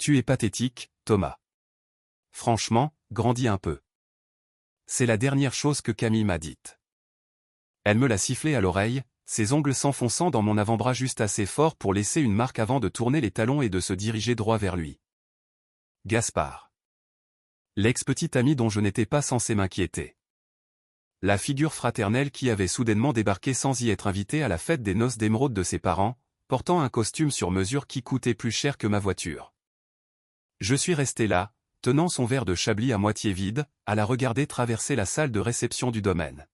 Tu es pathétique, Thomas. Franchement, grandis un peu. C'est la dernière chose que Camille m'a dite. Elle me l'a sifflé à l'oreille, ses ongles s'enfonçant dans mon avant-bras juste assez fort pour laisser une marque avant de tourner les talons et de se diriger droit vers lui. Gaspard. L'ex-petit ami dont je n'étais pas censé m'inquiéter. La figure fraternelle qui avait soudainement débarqué sans y être invité à la fête des noces d'émeraude de ses parents, portant un costume sur mesure qui coûtait plus cher que ma voiture. Je suis resté là, tenant son verre de Chablis à moitié vide, à la regarder traverser la salle de réception du domaine.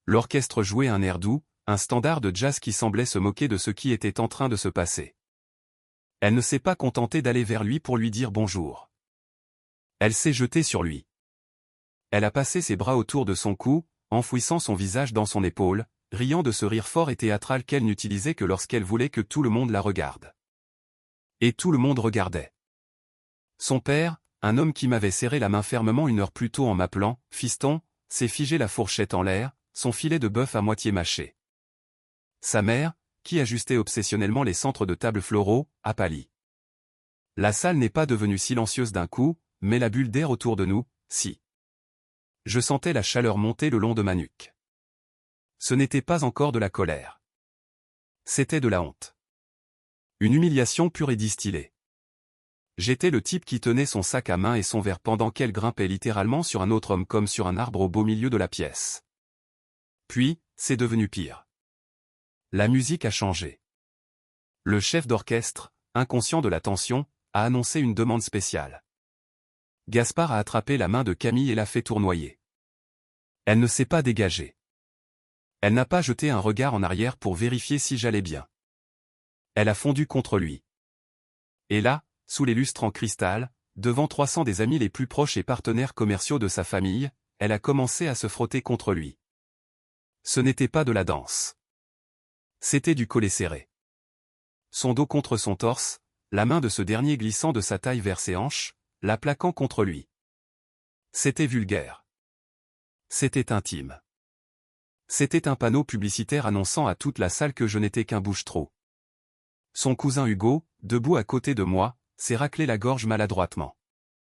L'orchestre jouait un air doux, un standard de jazz qui semblait se moquer de ce qui était en train de se passer. Elle ne s'est pas contentée d'aller vers lui pour lui dire bonjour. Elle s'est jetée sur lui. Elle a passé ses bras autour de son cou, enfouissant son visage dans son épaule, riant de ce rire fort et théâtral qu'elle n'utilisait que lorsqu'elle voulait que tout le monde la regarde. Et tout le monde regardait. Son père, un homme qui m'avait serré la main fermement une heure plus tôt en m'appelant « Fiston », s'est figé la fourchette en l'air, son filet de bœuf à moitié mâché. Sa mère, qui ajustait obsessionnellement les centres de table floraux, a pâli. La salle n'est pas devenue silencieuse d'un coup, mais la bulle d'air autour de nous, si. Je sentais la chaleur monter le long de ma nuque. Ce n'était pas encore de la colère. C'était de la honte. Une humiliation pure et distillée. J'étais le type qui tenait son sac à main et son verre pendant qu'elle grimpait littéralement sur un autre homme comme sur un arbre au beau milieu de la pièce. Puis, c'est devenu pire. La musique a changé. Le chef d'orchestre, inconscient de la tension, a annoncé une demande spéciale. Gaspard a attrapé la main de Camille et l'a fait tournoyer. Elle ne s'est pas dégagée. Elle n'a pas jeté un regard en arrière pour vérifier si j'allais bien. Elle a fondu contre lui. Et là, sous les lustres en cristal, devant 300 des amis les plus proches et partenaires commerciaux de sa famille, elle a commencé à se frotter contre lui. Ce n'était pas de la danse. C'était du collet serré. Son dos contre son torse, la main de ce dernier glissant de sa taille vers ses hanches, la plaquant contre lui. C'était vulgaire. C'était intime. C'était un panneau publicitaire annonçant à toute la salle que je n'étais qu'un bouche-trou. Son cousin Hugo, debout à côté de moi, s'est raclé la gorge maladroitement.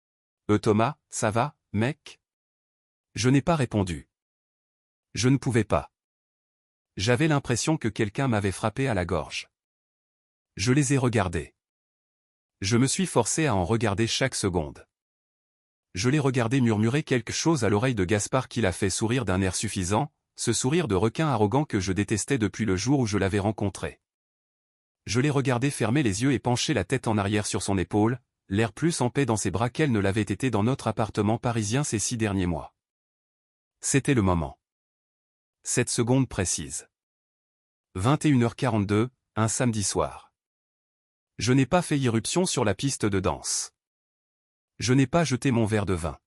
« Thomas, ça va, mec ?» Je n'ai pas répondu. Je ne pouvais pas. J'avais l'impression que quelqu'un m'avait frappé à la gorge. Je les ai regardés. Je me suis forcé à en regarder chaque seconde. Je l'ai regardé murmurer quelque chose à l'oreille de Gaspard qui l'a fait sourire d'un air suffisant, ce sourire de requin arrogant que je détestais depuis le jour où je l'avais rencontré. Je l'ai regardé fermer les yeux et pencher la tête en arrière sur son épaule, l'air plus en paix dans ses bras qu'elle ne l'avait été dans notre appartement parisien ces 6 derniers mois. C'était le moment. Cette seconde précise. 21h42, un samedi soir. Je n'ai pas fait irruption sur la piste de danse. Je n'ai pas jeté mon verre de vin.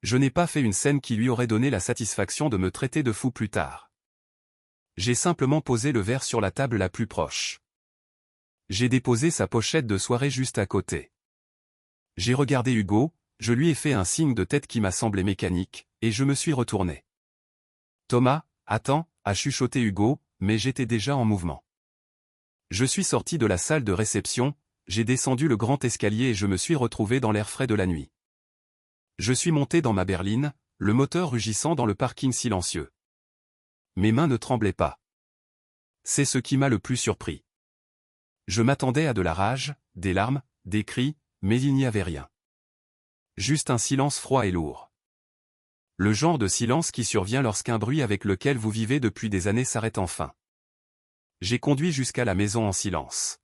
Je n'ai pas fait une scène qui lui aurait donné la satisfaction de me traiter de fou plus tard. J'ai simplement posé le verre sur la table la plus proche. J'ai déposé sa pochette de soirée juste à côté. J'ai regardé Hugo, je lui ai fait un signe de tête qui m'a semblé mécanique, et je me suis retourné. « Thomas, attends » a chuchoté Hugo, mais j'étais déjà en mouvement. Je suis sorti de la salle de réception, j'ai descendu le grand escalier et je me suis retrouvé dans l'air frais de la nuit. Je suis monté dans ma berline, le moteur rugissant dans le parking silencieux. Mes mains ne tremblaient pas. C'est ce qui m'a le plus surpris. Je m'attendais à de la rage, des larmes, des cris, mais il n'y avait rien. Juste un silence froid et lourd. Le genre de silence qui survient lorsqu'un bruit avec lequel vous vivez depuis des années s'arrête enfin. J'ai conduit jusqu'à la maison en silence.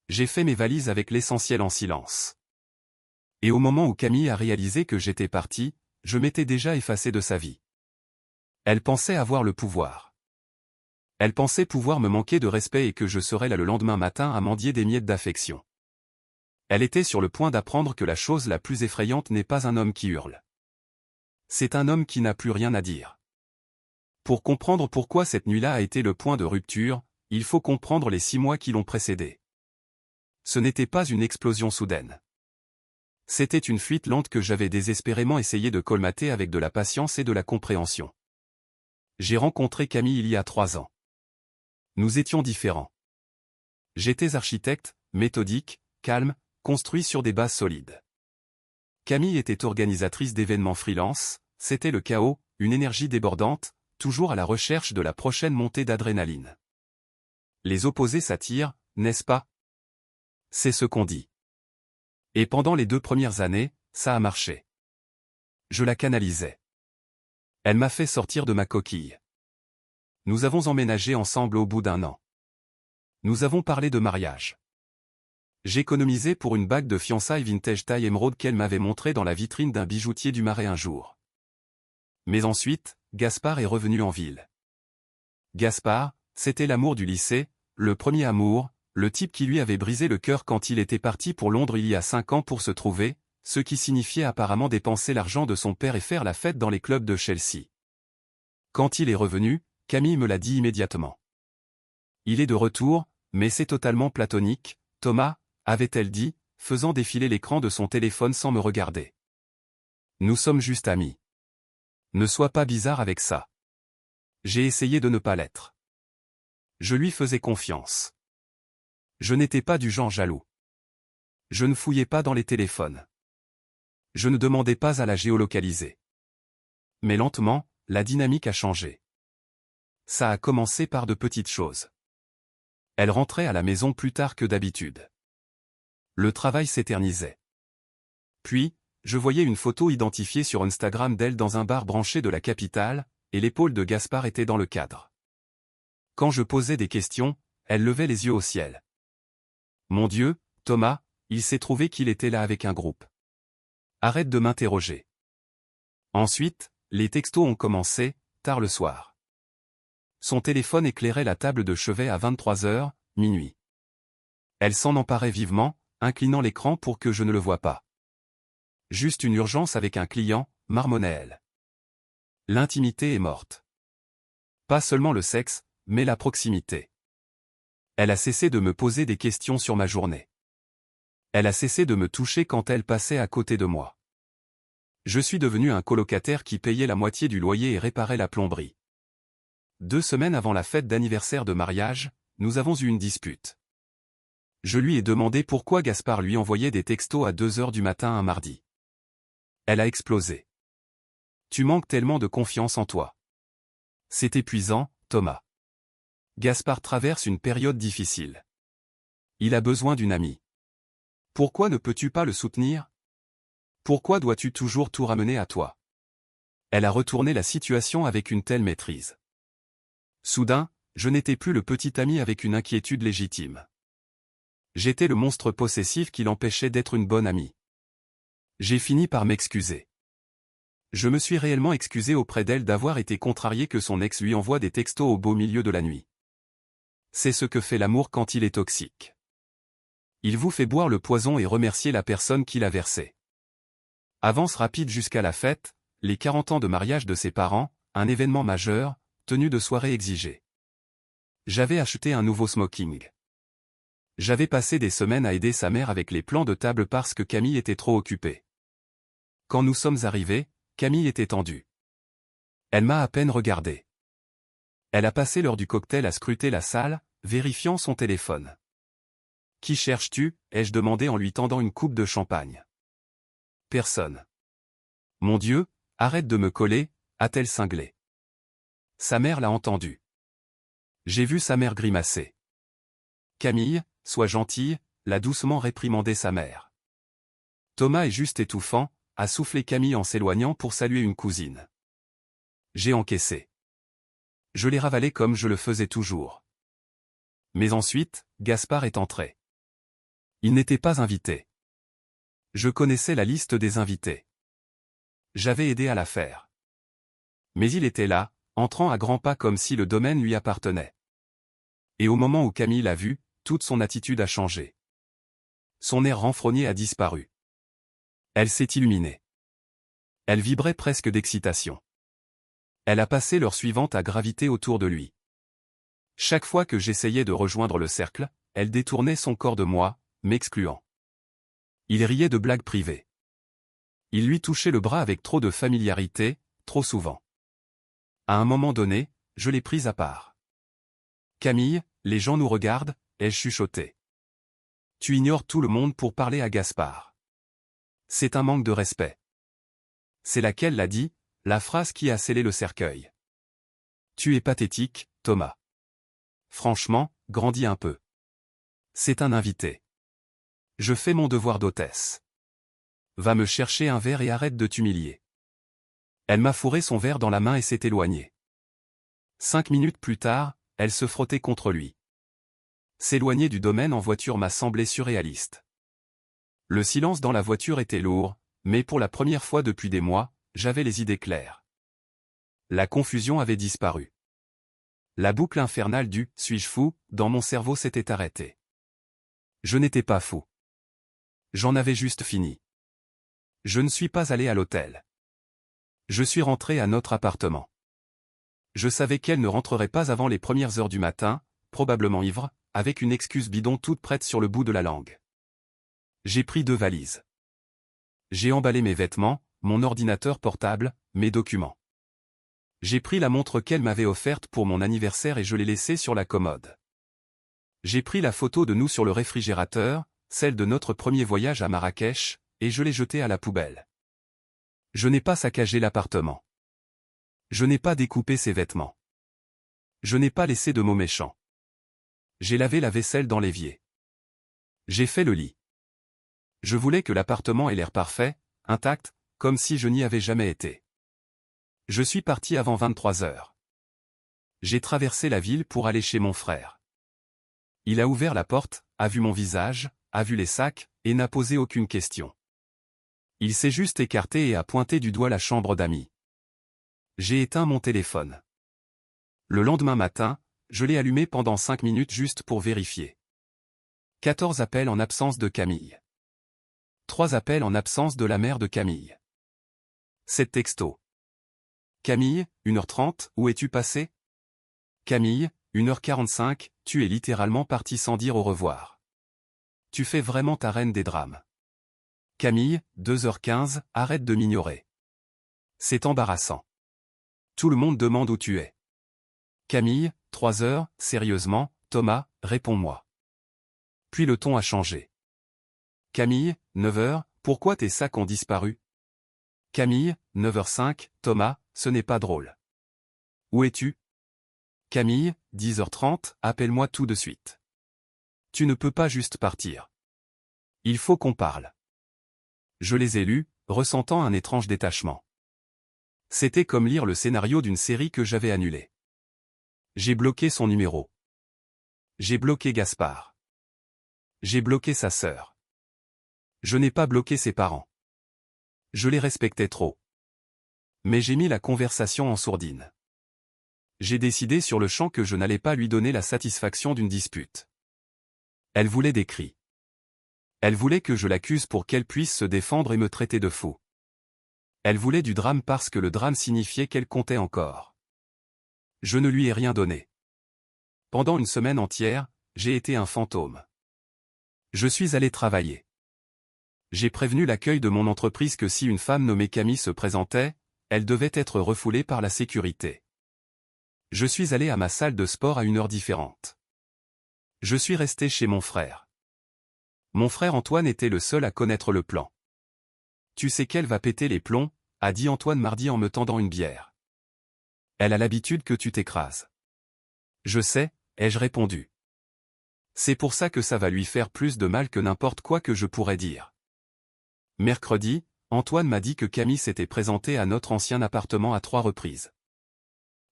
J'ai fait mes valises avec l'essentiel en silence. Et au moment où Camille a réalisé que j'étais parti, je m'étais déjà effacé de sa vie. Elle pensait avoir le pouvoir. Elle pensait pouvoir me manquer de respect et que je serais là le lendemain matin à mendier des miettes d'affection. Elle était sur le point d'apprendre que la chose la plus effrayante n'est pas un homme qui hurle. C'est un homme qui n'a plus rien à dire. Pour comprendre pourquoi cette nuit-là a été le point de rupture, il faut comprendre les 6 mois qui l'ont précédé. Ce n'était pas une explosion soudaine. C'était une fuite lente que j'avais désespérément essayé de colmater avec de la patience et de la compréhension. J'ai rencontré Camille il y a 3 ans. Nous étions différents. J'étais architecte, méthodique, calme, construit sur des bases solides. Camille était organisatrice d'événements freelance, c'était le chaos, une énergie débordante, toujours à la recherche de la prochaine montée d'adrénaline. Les opposés s'attirent, n'est-ce pas? C'est ce qu'on dit. Et pendant les 2 premières années, ça a marché. Je la canalisais. Elle m'a fait sortir de ma coquille. Nous avons emménagé ensemble au bout d'1 an. Nous avons parlé de mariage. J'économisais pour une bague de fiançailles vintage taille émeraude qu'elle m'avait montrée dans la vitrine d'un bijoutier du Marais un jour. Mais ensuite, Gaspard est revenu en ville. Gaspard, c'était l'amour du lycée, le premier amour, le type qui lui avait brisé le cœur quand il était parti pour Londres il y a 5 ans pour se trouver, ce qui signifiait apparemment dépenser l'argent de son père et faire la fête dans les clubs de Chelsea. Quand il est revenu, Camille me l'a dit immédiatement. Il est de retour, mais c'est totalement platonique, Thomas, avait-elle dit, faisant défiler l'écran de son téléphone sans me regarder. Nous sommes juste amis. Ne sois pas bizarre avec ça. J'ai essayé de ne pas l'être. Je lui faisais confiance. Je n'étais pas du genre jaloux. Je ne fouillais pas dans les téléphones. Je ne demandais pas à la géolocaliser. Mais lentement, la dynamique a changé. Ça a commencé par de petites choses. Elle rentrait à la maison plus tard que d'habitude. Le travail s'éternisait. Puis, je voyais une photo identifiée sur Instagram d'elle dans un bar branché de la capitale, et l'épaule de Gaspard était dans le cadre. Quand je posais des questions, elle levait les yeux au ciel. Mon Dieu, Thomas, il s'est trouvé qu'il était là avec un groupe. Arrête de m'interroger. Ensuite, les textos ont commencé, tard le soir. Son téléphone éclairait la table de chevet à 23h, minuit. Elle s'en emparait vivement, inclinant l'écran pour que je ne le voie pas. Juste une urgence avec un client, marmonnait-elle. L'intimité est morte. Pas seulement le sexe, mais la proximité. Elle a cessé de me poser des questions sur ma journée. Elle a cessé de me toucher quand elle passait à côté de moi. Je suis devenu un colocataire qui payait la moitié du loyer et réparait la plomberie. 2 semaines avant la fête d'anniversaire de mariage, nous avons eu une dispute. Je lui ai demandé pourquoi Gaspard lui envoyait des textos à 2h du matin un mardi. Elle a explosé. Tu manques tellement de confiance en toi. C'est épuisant, Thomas. Gaspard traverse une période difficile. Il a besoin d'une amie. Pourquoi ne peux-tu pas le soutenir? Pourquoi dois-tu toujours tout ramener à toi? Elle a retourné la situation avec une telle maîtrise. Soudain, je n'étais plus le petit ami avec une inquiétude légitime. J'étais le monstre possessif qui l'empêchait d'être une bonne amie. J'ai fini par m'excuser. Je me suis réellement excusé auprès d'elle d'avoir été contrarié que son ex lui envoie des textos au beau milieu de la nuit. C'est ce que fait l'amour quand il est toxique. Il vous fait boire le poison et remercier la personne qui l'a versé. Avance rapide jusqu'à la fête, les 40 ans de mariage de ses parents, un événement majeur, tenue de soirée exigée. J'avais acheté un nouveau smoking. J'avais passé des semaines à aider sa mère avec les plans de table parce que Camille était trop occupée. Quand nous sommes arrivés, Camille était tendue. Elle m'a à peine regardé. Elle a passé l'heure du cocktail à scruter la salle, vérifiant son téléphone. « Qui cherches-tu » ai-je demandé en lui tendant une coupe de champagne. « Personne. »« Mon Dieu, arrête de me coller » a-t-elle cinglé. Sa mère l'a entendu. J'ai vu sa mère grimacer. « Camille, sois gentille » l'a doucement réprimandé sa mère. Thomas est juste étouffant, a soufflé Camille en s'éloignant pour saluer une cousine. J'ai encaissé. Je l'ai ravalé comme je le faisais toujours. Mais ensuite, Gaspard est entré. Il n'était pas invité. Je connaissais la liste des invités. J'avais aidé à la faire. Mais il était là, entrant à grands pas comme si le domaine lui appartenait. Et au moment où Camille l'a vu, toute son attitude a changé. Son air renfrogné a disparu. Elle s'est illuminée. Elle vibrait presque d'excitation. Elle a passé l'heure suivante à graviter autour de lui. Chaque fois que j'essayais de rejoindre le cercle, elle détournait son corps de moi, m'excluant. Il riait de blagues privées. Il lui touchait le bras avec trop de familiarité, trop souvent. À un moment donné, je l'ai prise à part. « Camille, les gens nous regardent » ai-je chuchoté. Tu ignores tout le monde pour parler à Gaspard. C'est un manque de respect. C'est laquelle l'a dit, la phrase qui a scellé le cercueil. Tu es pathétique, Thomas. Franchement, grandis un peu. C'est un invité. Je fais mon devoir d'hôtesse. Va me chercher un verre et arrête de t'humilier. Elle m'a fourré son verre dans la main et s'est éloignée. 5 minutes plus tard, elle se frottait contre lui. S'éloigner du domaine en voiture m'a semblé surréaliste. Le silence dans la voiture était lourd, mais pour la première fois depuis des mois, j'avais les idées claires. La confusion avait disparu. La boucle infernale du « suis-je fou » dans mon cerveau s'était arrêtée. Je n'étais pas fou. J'en avais juste fini. Je ne suis pas allé à l'hôtel. Je suis rentré à notre appartement. Je savais qu'elle ne rentrerait pas avant les premières heures du matin, probablement ivre, avec une excuse bidon toute prête sur le bout de la langue. J'ai pris 2 valises. J'ai emballé mes vêtements, mon ordinateur portable, mes documents. J'ai pris la montre qu'elle m'avait offerte pour mon anniversaire et je l'ai laissée sur la commode. J'ai pris la photo de nous sur le réfrigérateur, celle de notre premier voyage à Marrakech, et je l'ai jetée à la poubelle. Je n'ai pas saccagé l'appartement. Je n'ai pas découpé ses vêtements. Je n'ai pas laissé de mots méchants. J'ai lavé la vaisselle dans l'évier. J'ai fait le lit. Je voulais que l'appartement ait l'air parfait, intact, comme si je n'y avais jamais été. Je suis parti avant 23 heures. J'ai traversé la ville pour aller chez mon frère. Il a ouvert la porte, a vu mon visage, a vu les sacs, et n'a posé aucune question. Il s'est juste écarté et a pointé du doigt la chambre d'amis. J'ai éteint mon téléphone. Le lendemain matin, je l'ai allumé pendant 5 minutes juste pour vérifier. 14 appels en absence de Camille. 3 appels en absence de la mère de Camille. 7 textos. Camille, 1h30, où es-tu passé? Camille, 1h45, tu es littéralement parti sans dire au revoir. Tu fais vraiment ta reine des drames. Camille, 2h15, arrête de m'ignorer. C'est embarrassant. Tout le monde demande où tu es. Camille, 3h, sérieusement, Thomas, réponds-moi. Puis le ton a changé. Camille, 9h, pourquoi tes sacs ont disparu? Camille, 9h05, Thomas, ce n'est pas drôle. Où es-tu? Camille, 10h30, appelle-moi tout de suite. Tu ne peux pas juste partir. Il faut qu'on parle. Je les ai lus, ressentant un étrange détachement. C'était comme lire le scénario d'une série que j'avais annulée. J'ai bloqué son numéro. J'ai bloqué Gaspard. J'ai bloqué sa sœur. Je n'ai pas bloqué ses parents. Je les respectais trop. Mais j'ai mis la conversation en sourdine. J'ai décidé sur le champ que je n'allais pas lui donner la satisfaction d'une dispute. Elle voulait des cris. Elle voulait que je l'accuse pour qu'elle puisse se défendre et me traiter de fou. Elle voulait du drame parce que le drame signifiait qu'elle comptait encore. Je ne lui ai rien donné. Pendant une semaine entière, j'ai été un fantôme. Je suis allé travailler. J'ai prévenu l'accueil de mon entreprise que si une femme nommée Camille se présentait, elle devait être refoulée par la sécurité. Je suis allé à ma salle de sport à une heure différente. Je suis resté chez mon frère. Mon frère Antoine était le seul à connaître le plan. Tu sais qu'elle va péter les plombs, a dit Antoine mardi en me tendant une bière. Elle a l'habitude que tu t'écrases. Je sais, ai-je répondu. C'est pour ça que ça va lui faire plus de mal que n'importe quoi que je pourrais dire. Mercredi, Antoine m'a dit que Camille s'était présentée à notre ancien appartement à 3 reprises.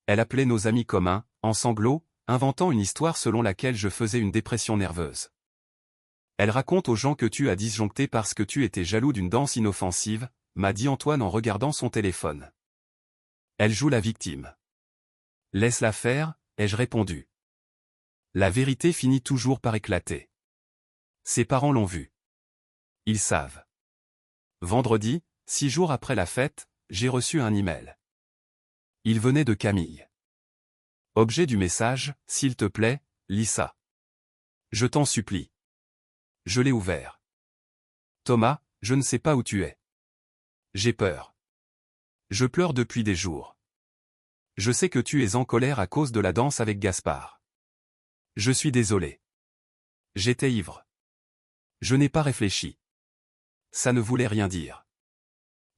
Elle appelait nos amis communs, en sanglots, inventant une histoire selon laquelle je faisais une dépression nerveuse. Elle raconte aux gens que tu as disjoncté parce que tu étais jaloux d'une danse inoffensive, m'a dit Antoine en regardant son téléphone. Elle joue la victime. Laisse-la faire, ai-je répondu. La vérité finit toujours par éclater. Ses parents l'ont vu. Ils savent. Vendredi, 6 jours après la fête, j'ai reçu un email. Il venait de Camille. Objet du message, s'il te plaît, lis ça. Je t'en supplie. Je l'ai ouvert. Thomas, je ne sais pas où tu es. J'ai peur. Je pleure depuis des jours. Je sais que tu es en colère à cause de la danse avec Gaspard. Je suis désolé. J'étais ivre. Je n'ai pas réfléchi. Ça ne voulait rien dire.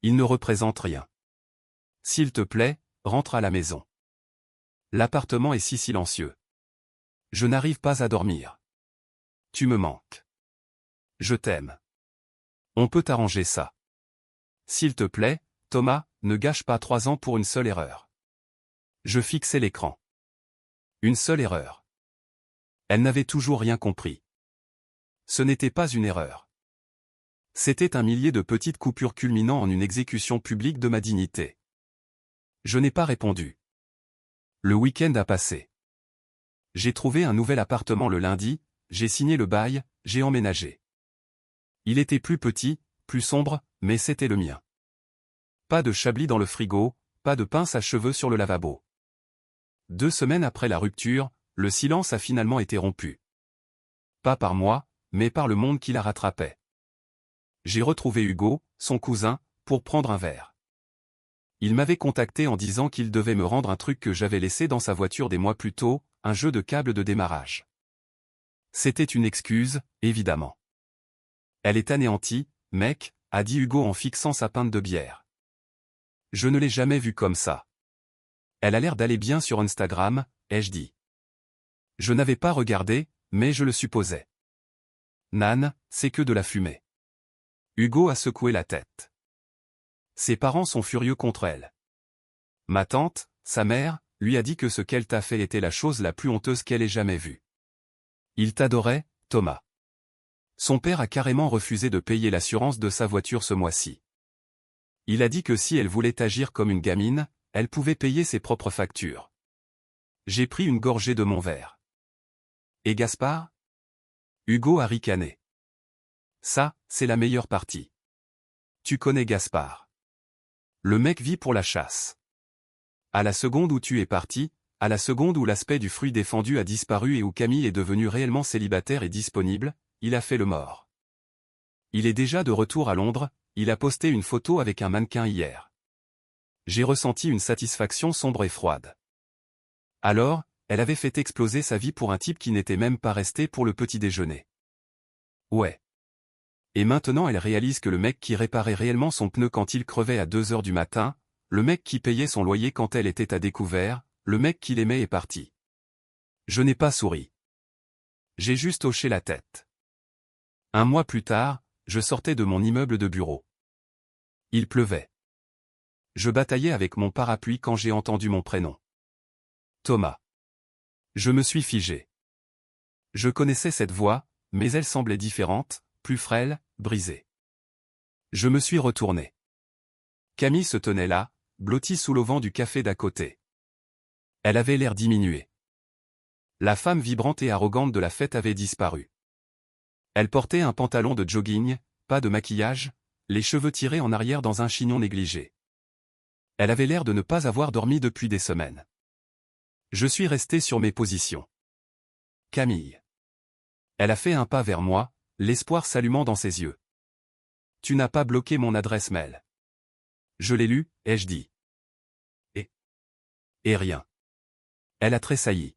Il ne représente rien. S'il te plaît, rentre à la maison. L'appartement est si silencieux. Je n'arrive pas à dormir. Tu me manques. Je t'aime. On peut arranger ça. S'il te plaît, Thomas, ne gâche pas 3 ans pour une seule erreur. Je fixais l'écran. Une seule erreur. Elle n'avait toujours rien compris. Ce n'était pas une erreur. C'était un millier de petites coupures culminant en une exécution publique de ma dignité. Je n'ai pas répondu. Le week-end a passé. J'ai trouvé un nouvel appartement le lundi, j'ai signé le bail, j'ai emménagé. Il était plus petit, plus sombre, mais c'était le mien. Pas de chablis dans le frigo, pas de pince à cheveux sur le lavabo. 2 semaines après la rupture, le silence a finalement été rompu. Pas par moi, mais par le monde qui la rattrapait. J'ai retrouvé Hugo, son cousin, pour prendre un verre. Il m'avait contacté en disant qu'il devait me rendre un truc que j'avais laissé dans sa voiture des mois plus tôt, un jeu de câble de démarrage. C'était une excuse, évidemment. Elle est anéantie, mec, a dit Hugo en fixant sa pinte de bière. Je ne l'ai jamais vue comme ça. Elle a l'air d'aller bien sur Instagram, ai-je dit. Je n'avais pas regardé, mais je le supposais. Nan, c'est que de la fumée. Hugo a secoué la tête. Ses parents sont furieux contre elle. Ma tante, sa mère, lui a dit que ce qu'elle t'a fait était la chose la plus honteuse qu'elle ait jamais vue. Il t'adorait, Thomas. Son père a carrément refusé de payer l'assurance de sa voiture ce mois-ci. Il a dit que si elle voulait agir comme une gamine, elle pouvait payer ses propres factures. J'ai pris une gorgée de mon verre. Et Gaspard? Hugo a ricané. Ça, c'est la meilleure partie. Tu connais Gaspard. Le mec vit pour la chasse. À la seconde où tu es parti, à la seconde où l'aspect du fruit défendu a disparu et où Camille est devenue réellement célibataire et disponible, il a fait le mort. Il est déjà de retour à Londres, il a posté une photo avec un mannequin hier. J'ai ressenti une satisfaction sombre et froide. Alors, elle avait fait exploser sa vie pour un type qui n'était même pas resté pour le petit déjeuner. Ouais. Et maintenant elle réalise que le mec qui réparait réellement son pneu quand il crevait à 2 heures du matin, le mec qui payait son loyer quand elle était à découvert, le mec qui l'aimait est parti. Je n'ai pas souri. J'ai juste hoché la tête. 1 mois plus tard, je sortais de mon immeuble de bureau. Il pleuvait. Je bataillais avec mon parapluie quand j'ai entendu mon prénom. Thomas. Je me suis figé. Je connaissais cette voix, mais elle semblait différente, plus frêle, brisée. Je me suis retourné. Camille se tenait là, blottie sous l'auvent du café d'à côté. Elle avait l'air diminuée. La femme vibrante et arrogante de la fête avait disparu. Elle portait un pantalon de jogging, pas de maquillage, les cheveux tirés en arrière dans un chignon négligé. Elle avait l'air de ne pas avoir dormi depuis des semaines. Je suis resté sur mes positions. Camille. Elle a fait un pas vers moi, l'espoir s'allumant dans ses yeux. Tu n'as pas bloqué mon adresse mail. Je l'ai lu, ai-je dit. Et rien. Elle a tressailli.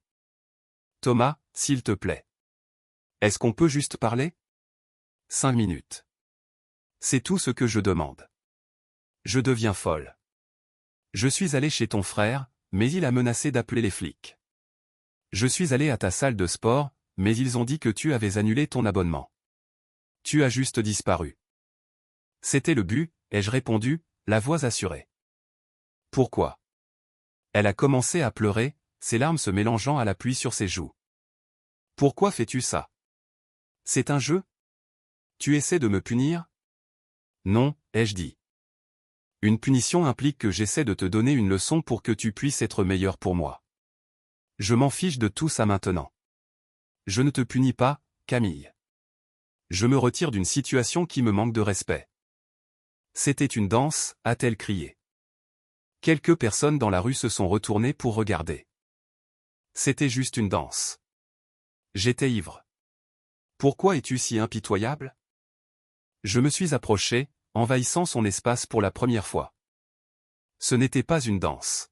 Thomas, s'il te plaît. Est-ce qu'on peut juste parler? 5 minutes. C'est tout ce que je demande. Je deviens folle. Je suis allé chez ton frère, mais il a menacé d'appeler les flics. Je suis allé à ta salle de sport, mais ils ont dit que tu avais annulé ton abonnement. Tu as juste disparu. C'était le but, ai-je répondu, la voix assurée. Pourquoi? Elle a commencé à pleurer, ses larmes se mélangeant à la pluie sur ses joues. Pourquoi fais-tu ça? C'est un jeu? Tu essaies de me punir? Non, ai-je dit. Une punition implique que j'essaie de te donner une leçon pour que tu puisses être meilleur pour moi. Je m'en fiche de tout ça maintenant. Je ne te punis pas, Camille. Je me retire d'une situation qui me manque de respect. C'était une danse, a-t-elle crié. Quelques personnes dans la rue se sont retournées pour regarder. C'était juste une danse. J'étais ivre. Pourquoi es-tu si impitoyable? Je me suis approché, envahissant son espace pour la première fois. Ce n'était pas une danse.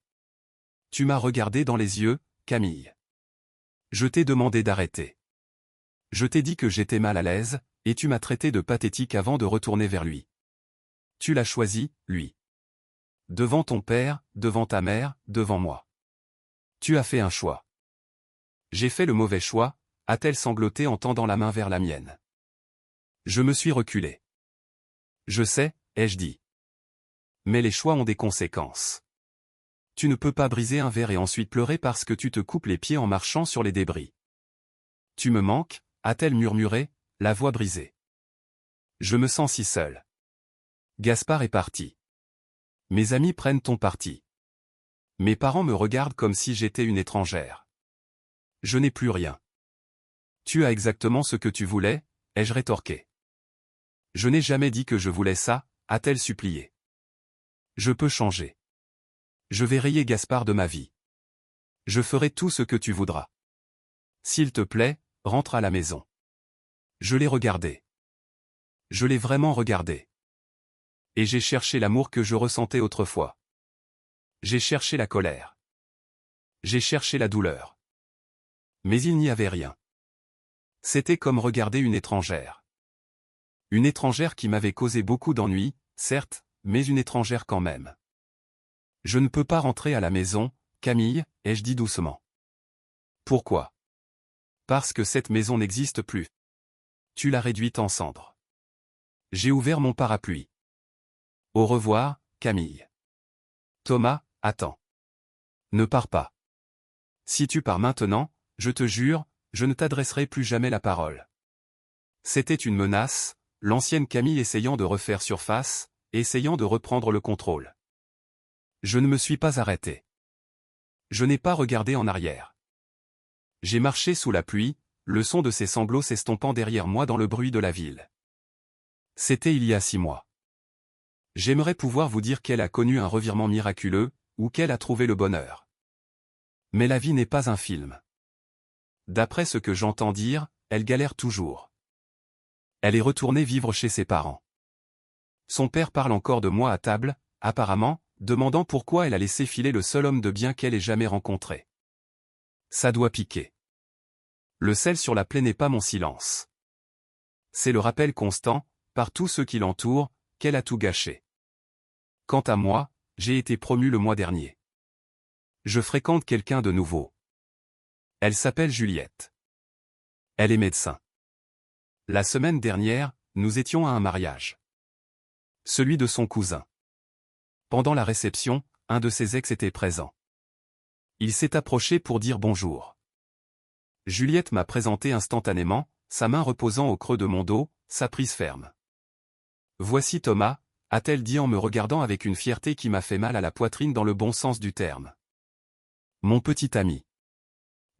Tu m'as regardé dans les yeux, Camille. Je t'ai demandé d'arrêter. Je t'ai dit que j'étais mal à l'aise, et tu m'as traité de pathétique avant de retourner vers lui. Tu l'as choisi, lui. Devant ton père, devant ta mère, devant moi. Tu as fait un choix. J'ai fait le mauvais choix, a-t-elle sangloté en tendant la main vers la mienne. Je me suis reculé. Je sais, ai-je dit. Mais les choix ont des conséquences. Tu ne peux pas briser un verre et ensuite pleurer parce que tu te coupes les pieds en marchant sur les débris. Tu me manques, a-t-elle murmuré, la voix brisée. Je me sens si seul. Gaspard est parti. Mes amis prennent ton parti. Mes parents me regardent comme si j'étais une étrangère. Je n'ai plus rien. Tu as exactement ce que tu voulais, ai-je rétorqué. Je n'ai jamais dit que je voulais ça, a-t-elle supplié. Je peux changer. Je vais rayer Gaspard de ma vie. Je ferai tout ce que tu voudras. S'il te plaît, rentre à la maison. Je l'ai regardé. Je l'ai vraiment regardé. Et j'ai cherché l'amour que je ressentais autrefois. J'ai cherché la colère. J'ai cherché la douleur. Mais il n'y avait rien. C'était comme regarder une étrangère. Une étrangère qui m'avait causé beaucoup d'ennuis, certes, mais une étrangère quand même. Je ne peux pas rentrer à la maison, Camille, ai-je dit doucement. Pourquoi? Parce que cette maison n'existe plus. Tu l'as réduite en cendres. J'ai ouvert mon parapluie. Au revoir, Camille. Thomas, attends. Ne pars pas. Si tu pars maintenant, je te jure, je ne t'adresserai plus jamais la parole. C'était une menace, l'ancienne Camille essayant de refaire surface, essayant de reprendre le contrôle. Je ne me suis pas arrêté. Je n'ai pas regardé en arrière. J'ai marché sous la pluie, le son de ses sanglots s'estompant derrière moi dans le bruit de la ville. C'était il y a 6 mois. J'aimerais pouvoir vous dire qu'elle a connu un revirement miraculeux, ou qu'elle a trouvé le bonheur. Mais la vie n'est pas un film. D'après ce que j'entends dire, elle galère toujours. Elle est retournée vivre chez ses parents. Son père parle encore de moi à table, apparemment, demandant pourquoi elle a laissé filer le seul homme de bien qu'elle ait jamais rencontré. Ça doit piquer. Le sel sur la plaie n'est pas mon silence. C'est le rappel constant, par tous ceux qui l'entourent, qu'elle a tout gâché. Quant à moi, j'ai été promu le mois dernier. Je fréquente quelqu'un de nouveau. Elle s'appelle Juliette. Elle est médecin. La semaine dernière, nous étions à un mariage. Celui de son cousin. Pendant la réception, un de ses ex était présent. Il s'est approché pour dire bonjour. Juliette m'a présenté instantanément, sa main reposant au creux de mon dos, sa prise ferme. « Voici Thomas », a-t-elle dit en me regardant avec une fierté qui m'a fait mal à la poitrine dans le bon sens du terme. Mon petit ami.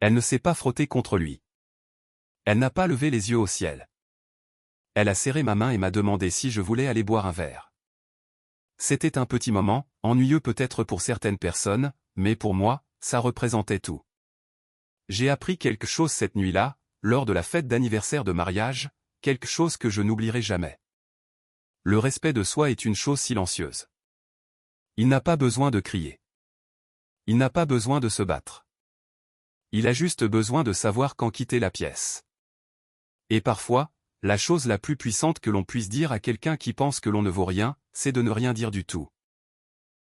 Elle ne s'est pas frottée contre lui. Elle n'a pas levé les yeux au ciel. Elle a serré ma main et m'a demandé si je voulais aller boire un verre. C'était un petit moment, ennuyeux peut-être pour certaines personnes, mais pour moi, ça représentait tout. J'ai appris quelque chose cette nuit-là, lors de la fête d'anniversaire de mariage, quelque chose que je n'oublierai jamais. Le respect de soi est une chose silencieuse. Il n'a pas besoin de crier. Il n'a pas besoin de se battre. Il a juste besoin de savoir quand quitter la pièce. Et parfois, la chose la plus puissante que l'on puisse dire à quelqu'un qui pense que l'on ne vaut rien, c'est de ne rien dire du tout.